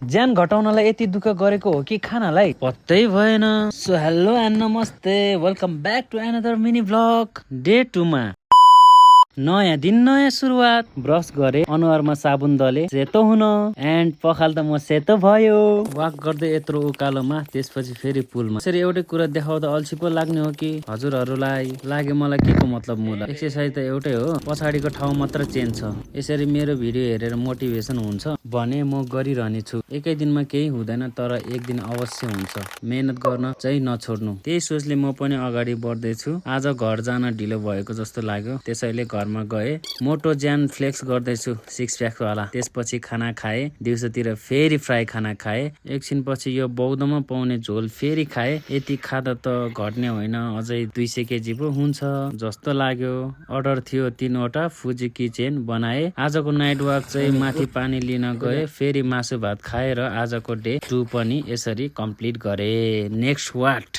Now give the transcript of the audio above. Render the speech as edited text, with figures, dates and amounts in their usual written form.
ज्यान घटाउनलाई यति दुःख गरेको हो कि खानालाई पत्तै भएन। सो हेलो एन्ड नमस्ते, welcome back to another mini vlog. Day 2 मा नयाँ दिन नयाँ सुरुवात। ब्रस गरे, अनुहारमा साबुन दले, सेतो हुन एन्ड पखाल त म सेतो भयो। वाक गर्दै यत्रो उकालोमा, त्यसपछि फेरि पुलमा। यसरी एउटै कुरा देखाउँदा अल्छी पो लाग्ने हो कि हजुरहरूलाई लागे मलाई के को मतलब मुला। एक्सर्साइज त एउटै हो, पछाडिको ठाउँ मात्र चेन्ज छ। यसरी मेरो भिडियो हेरेर मोटिभेसन हुन्छ भने म गरिरहने छु। एकै दिनमा केही हुँदैन, तर एक दिन अवश्य हुन्छ। मेहनत गर्न चाहिँ नछोड्नु। त्यही सोचले म पनि अगाडि बढ्दैछु। आज घर जान ढिलो भएको जस्तो लाग्यो, त्यसैले घरमा गए मोटो ज्यान फ्लेक्स गर्दैछु, 6 प्याक वाला। त्यसपछि खाना खाए, दिउँसोतिर फेरि फ्राई खाना खाए, एकछिन पछि यो बौद्धमा पाउने झोल फेरि खाए। यति खाँदा त घट्ने होइन, अझै 200 केजी पो हुन्छ जस्तो लाग्यो। अर्डर थियो 3 वटा, फुजी किचेन बनाए। आजको नाइट वाक चाहिँ माथि पानी लिन गए, फेरि मासु भात खाएर आजको डे 2 पनि यसरी कम्प्लिट गरे। Next what